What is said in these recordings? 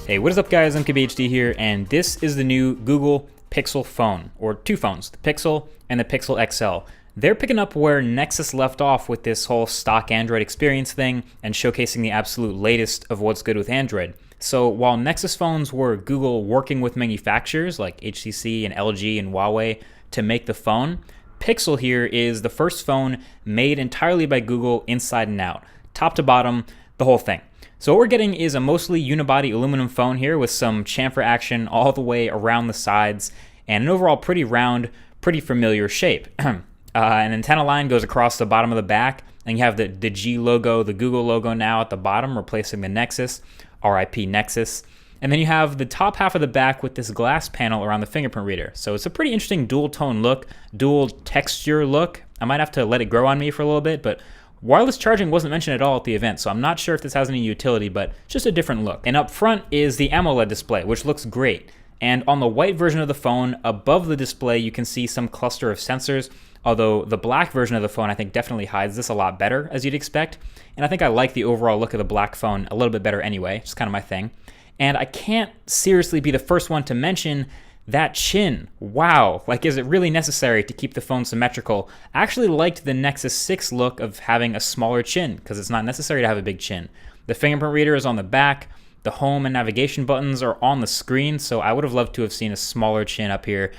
Hey, what is up guys, I'm KBHD here, and this is the new Google Pixel phone, or two phones, the Pixel and the Pixel XL. They're picking up where Nexus left off with this whole stock Android experience thing and showcasing the absolute latest of what's good with Android. So while Nexus phones were Google working with manufacturers like HTC and LG and Huawei to make the phone, Pixel here is the first phone made entirely by Google inside and out, top to bottom, the whole thing. So what we're getting is a mostly unibody aluminum phone here with some chamfer action all the way around the sides and an overall pretty round, pretty familiar shape. An antenna line goes across the bottom of the back, and you have the G logo, the Google logo now at the bottom, replacing the Nexus, RIP Nexus. And then you have the top half of the back with this glass panel around the fingerprint reader. So it's a pretty interesting dual tone look, dual texture look. I might have to let it grow on me for a little bit, but wireless charging wasn't mentioned at all at the event, so I'm not sure if this has any utility, but just a different look. And up front is the AMOLED display, which looks great. And on the white version of the phone, above the display, you can see some cluster of sensors, although the black version of the phone I think definitely hides this a lot better, as you'd expect. And I think I like the overall look of the black phone a little bit better anyway, just kind of my thing. And I can't seriously be the first one to mention that chin. Wow, like is it really necessary to keep the phone symmetrical? I actually liked the Nexus 6 look of having a smaller chin because it's not necessary to have a big chin. The fingerprint reader is on the back, the home and navigation buttons are on the screen, so I would have loved to have seen a smaller chin up here,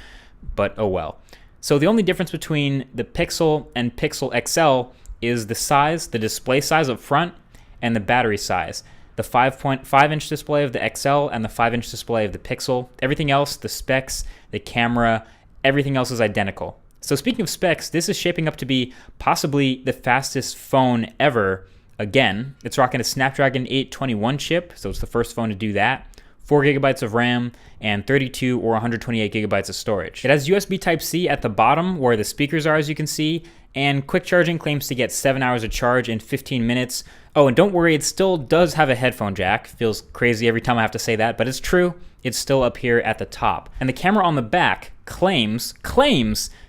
but oh well. So the only difference between the Pixel and Pixel XL is the size, the display size up front, and the battery size. The 5.5-inch display of the XL and the 5-inch display of the Pixel. Everything else, the specs, the camera, everything else is identical. So speaking of specs, this is shaping up to be possibly the fastest phone ever. Again, it's rocking a Snapdragon 821 chip, so it's the first phone to do that. 4 gigabytes of RAM and 32 or 128 gigabytes of storage. It has USB Type-C at the bottom where the speakers are, as you can see, and quick charging claims to get 7 hours of charge in 15 minutes. Oh, and don't worry, it still does have a headphone jack. Feels crazy every time I have to say that, but it's true. It's still up here at the top. And the camera on the back claims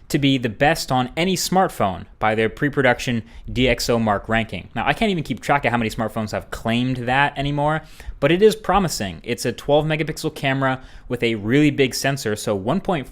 to be the best on any smartphone by their pre-production DxOMark ranking. Now, I can't even keep track of how many smartphones have claimed that anymore, but it is promising. It's a 12 megapixel camera with a really big sensor, so 1.55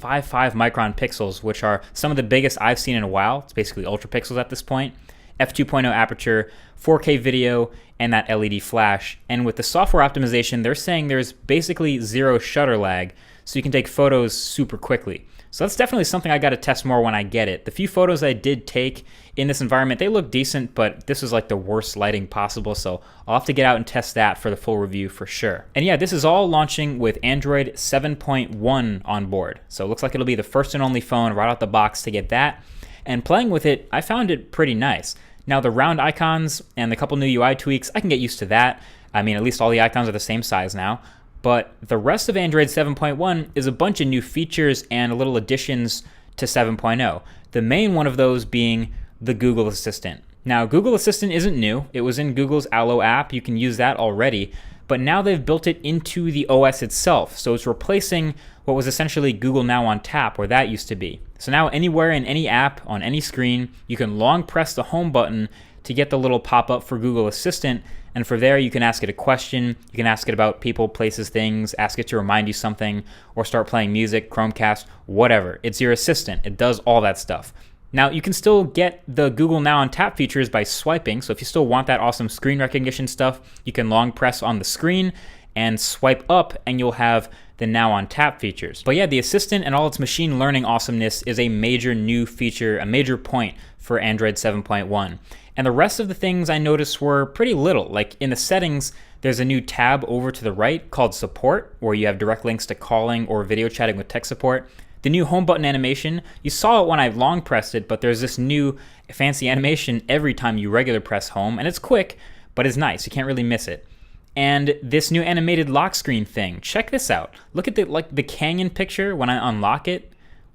micron pixels, which are some of the biggest I've seen in a while. It's basically ultra pixels at this point. F2.0 aperture, 4K video, and that LED flash. And with the software optimization, they're saying there's basically zero shutter lag, so you can take photos super quickly. So that's definitely something I got to test more when I get it. The few photos I did take in this environment, they look decent, but this is like the worst lighting possible, so I'll have to get out and test that for the full review for sure. And yeah, this is all launching with Android 7.1 on board. So it looks like it'll be the first and only phone right out the box to get that. And playing with it, I found it pretty nice. Now the round icons and the couple new UI tweaks, I can get used to that. I mean, at least all the icons are the same size now. But the rest of Android 7.1 is a bunch of new features and little additions to 7.0. The main one of those being the Google Assistant. Now, Google Assistant isn't new. It was in Google's Allo app. You can use that already. But now they've built it into the OS itself. So it's replacing what was essentially Google Now on tap, where that used to be. So now anywhere in any app, on any screen, you can long press the home button to get the little pop-up for Google Assistant. And for there, you can ask it a question, you can ask it about people, places, things, ask it to remind you something, or start playing music, Chromecast, whatever. It's your assistant. It does all that stuff. Now, you can still get the Google Now on Tap features by swiping, so if you still want that awesome screen recognition stuff, you can long press on the screen and swipe up, and you'll have the Now on Tap features. But yeah, the Assistant and all its machine learning awesomeness is a major new feature, a major point for Android 7.1. And the rest of the things I noticed were pretty little. Like in the settings, there's a new tab over to the right called Support, where you have direct links to calling or video chatting with tech support. The new home button animation, you saw it when I long pressed it, but there's this new fancy animation every time you regular press home, and it's quick, but it's nice. You can't really miss it. And this new animated lock screen thing, check this out. Look at the canyon picture when I unlock it.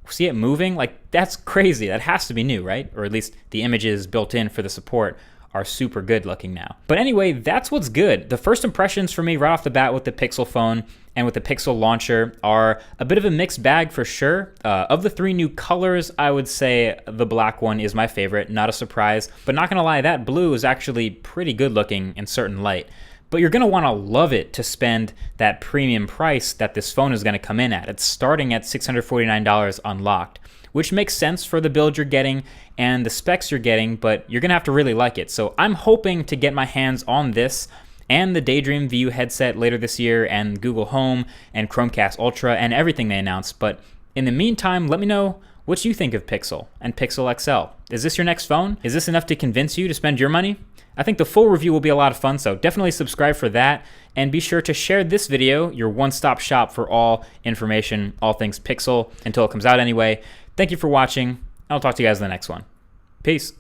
See it moving? Like, that's crazy. That has to be new, right? Or at least the images built in for the support are super good looking now. But anyway, that's what's good. The first impressions for me right off the bat with the Pixel phone and with the Pixel launcher are a bit of a mixed bag for sure. Of the three new colors, I would say the black one is my favorite, not a surprise. But not gonna lie, that blue is actually pretty good looking in certain light. but you're going to want to love it to spend that premium price that this phone is going to come in at. It's starting at $649 unlocked, which makes sense for the build you're getting and the specs you're getting, but you're going to have to really like it. So I'm hoping to get my hands on this and the Daydream View headset later this year, and Google Home and Chromecast Ultra and everything they announced. But in the meantime, let me know what you think of Pixel and Pixel XL. Is this your next phone? Is this enough to convince you to spend your money? I think the full review will be a lot of fun, so definitely subscribe for that, and be sure to share this video, your one-stop shop for all information, all things Pixel, until it comes out anyway. Thank you for watching. I'll talk to you guys in the next one. Peace.